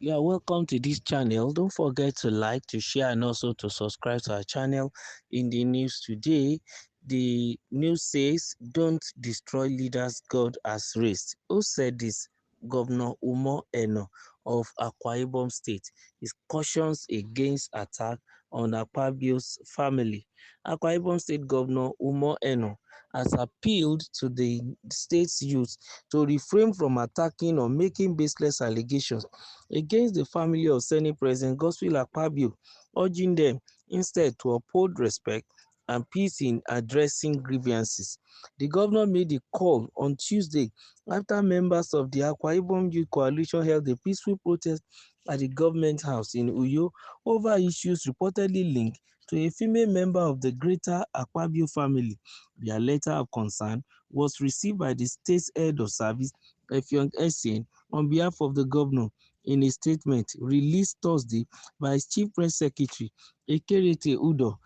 You are welcome to this channel. Don't forget to like, to share, and also to subscribe to our channel. In the news today, the news says, "Don't destroy leaders God has raised." Who said this? Governor Umo Eno of Akwa Ibom State. He cautions against attack on Akpabio's family. Akwa Ibom State Governor Umo Eno has appealed to the state's youth to refrain from attacking or making baseless allegations against the family of Senate President Godswill Akpabio, urging them instead to uphold respect and peace in addressing grievances. The governor made the call on Tuesday after members of the Akwa Ibom Youth Coalition held a peaceful protest at the government house in Uyo over issues reportedly linked to a female member of the greater Akpabio family. Their letter of concern was received by the state's head of service, Effiong Essien, on behalf of the governor. In a statement released Thursday by his chief press secretary, Ekerete Udo,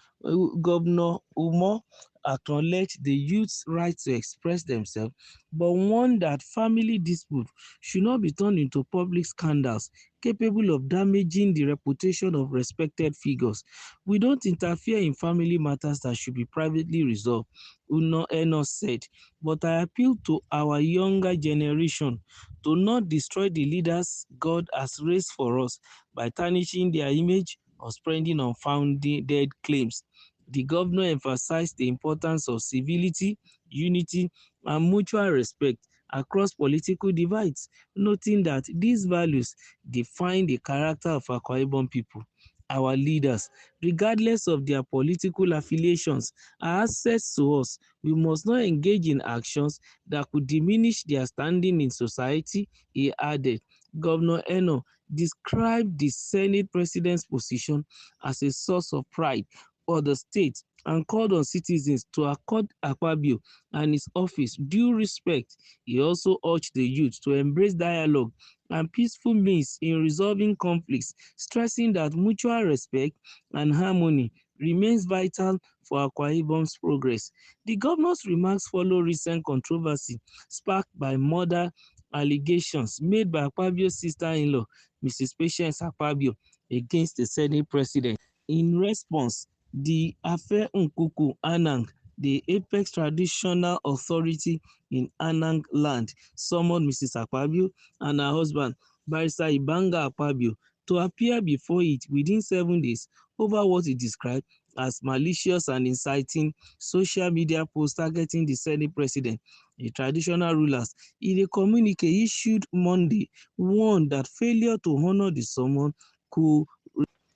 Governor Umo acknowledged the youth's right to express themselves, but warned that family disputes should not be turned into public scandals capable of damaging the reputation of respected figures. "We don't interfere in family matters that should be privately resolved," Eno said, "but I appeal to our younger generation to not destroy the leaders God has raised for us by tarnishing their image or spreading unfounded claims." The governor emphasized the importance of civility, unity, and mutual respect across political divides, noting that these values define the character of Akwa Ibom people. "Our leaders, regardless of their political affiliations, are assets to us. We must not engage in actions that could diminish their standing in society," he added. Governor Eno described the Senate president's position as a source of pride for the state and called on citizens to accord Akpabio and his office due respect. He also urged the youth to embrace dialogue and peaceful means in resolving conflicts, stressing that mutual respect and harmony remains vital for Akwa Ibom's progress. The governor's remarks follow recent controversy sparked by murder allegations made by Akpabio's sister-in-law, Mrs. Patience Akpabio, against the Senate president. In response, the Afe Nkuku Anang, the apex traditional authority in Anang land, summoned Mrs. Akpabio and her husband, Barrister Ibanga Akpabio, to appear before it within 7 days over what he described as malicious and inciting social media posts targeting the Senate president. The traditional rulers, in a communique issued Monday, warned that failure to honor the summons could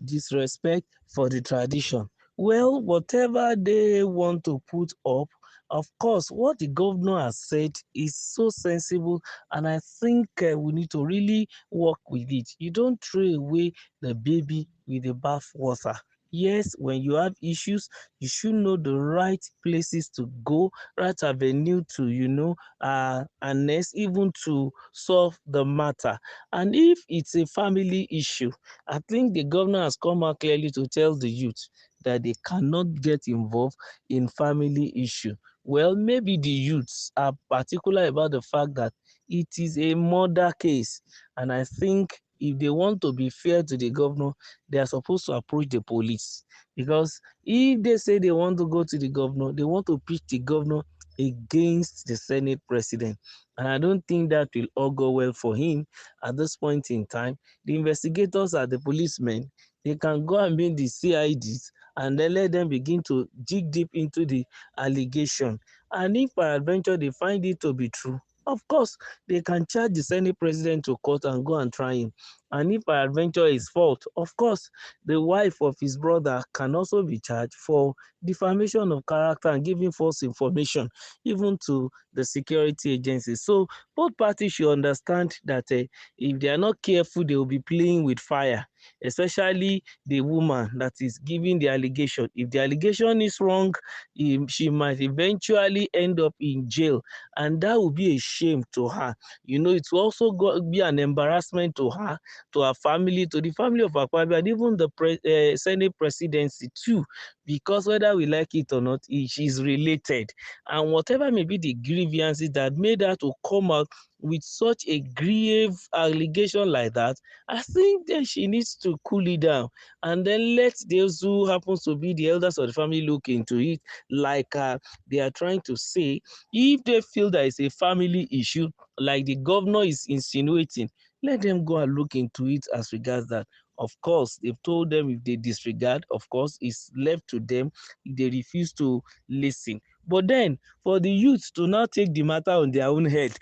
disrespect for the tradition. Well, whatever they want to put up, of course, what the governor has said is so sensible, and I think we need to really work with it. You don't throw away the baby with the bathwater. Yes, when you have issues, you should know the right places to go, right avenue to, harness, even to solve the matter. And if it's a family issue, I think the governor has come out clearly to tell the youth that they cannot get involved in family issue. Well, maybe the youths are particular about the fact that it is a murder case, and I think if they want to be fair to the governor, they are supposed to approach the police, because if they say they want to go to the governor, they want to pitch the governor against the Senate president, and I don't think that will all go well for him at this point in time. The investigators are the policemen. They can go and meet the CIDs and then let them begin to dig deep into the allegation. And if peradventure they find it to be true, of course, they can charge the Senate president to court and go and try him. And if peradventure is fault, of course, the wife of his brother can also be charged for defamation of character and giving false information, even to the security agencies. So both parties should understand that if they are not careful, they will be playing with fire, especially the woman that is giving the allegation. If the allegation is wrong, she might eventually end up in jail, and that will be a shame to her. It will also be an embarrassment to her to her family, to the family of Akpabio, and even the Senate presidency too, because whether we like it or not, she's related. And whatever may be the grievances that made her to come out with such a grave allegation like that, I think then she needs to cool it down and then let those who happens to be the elders of the family look into it, like they are trying to say. If they feel that it's a family issue, like the governor is insinuating, let them go and look into it as regards that. Of course, they've told them if they disregard, of course, it's left to them if they refuse to listen. But then, for the youth to now take the matter on their own head,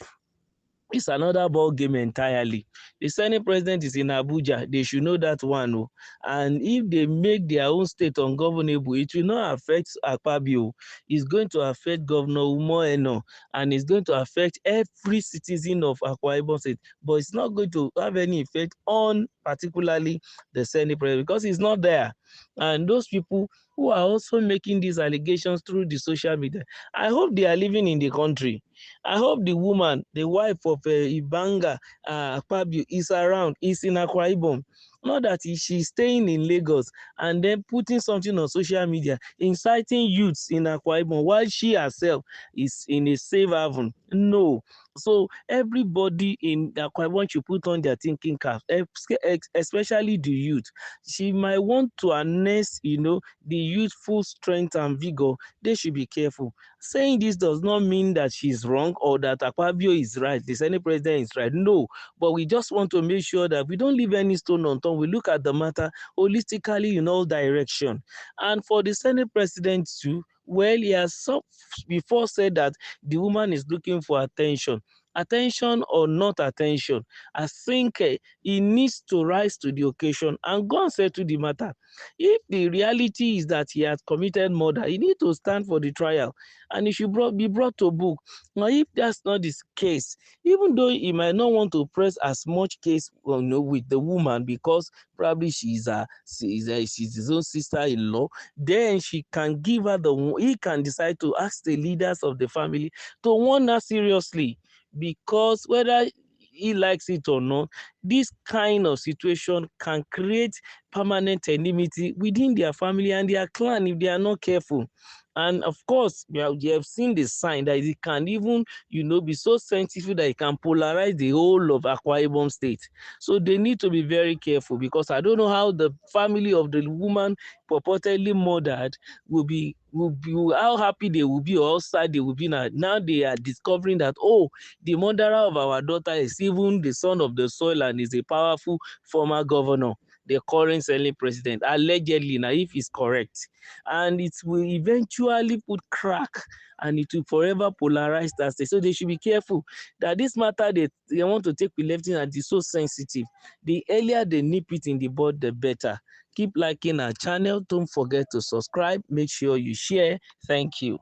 it's another ball game entirely. The Senate president is in Abuja. They should know that one. Oh. And if they make their own state ungovernable, it will not affect Akpabio. It's going to affect Governor Umoeno, and it's going to affect every citizen of Akwa Ibom State. But it's not going to have any effect on particularly the Senate president because he's not there. And those people who are also making these allegations through the social media, I hope they are living in the country. I hope the woman, the wife of Ibanga Akpabio, is around, is in Akwa Ibom. Not that she's staying in Lagos and then putting something on social media, inciting youths in Akwa Ibom while she herself is in a safe haven. No. So everybody in Akwa Ibom should put on their thinking cap, especially the youth. She might want to harness, the youthful strength and vigor. They should be careful. Saying this does not mean that she's wrong or that Akpabio is right, the Senate president is right. No, but we just want to make sure that we don't leave any stone unturned. We look at the matter holistically in all direction. And for the Senate president too, well, he has before said that the woman is looking for attention. Attention or not attention, I think he needs to rise to the occasion and go and settle the matter. If the reality is that he has committed murder, he needs to stand for the trial and he should be brought to book. Now, if that's not the case, even though he might not want to press as much case with the woman because probably she's his own sister-in-law, then she can give her he can decide to ask the leaders of the family to warn her seriously, because whether he likes it or not, this kind of situation can create permanent enmity within their family and their clan if they are not careful. And of course, you have seen the sign that it can even, be so sensitive that it can polarize the whole of Akwa Ibom State. So they need to be very careful, because I don't know how the family of the woman purportedly murdered will be how happy they will be or how sad they will be now. Now they are discovering that, oh, the murderer of our daughter is even the son of the soil and is a powerful former governor, the current Senate president, allegedly, now if it's correct. And it will eventually put crack and it will forever polarize that state. So they should be careful that this matter they want to take with left in and is so sensitive. The earlier they nip it in the bud, the better. Keep liking our channel. Don't forget to subscribe. Make sure you share. Thank you.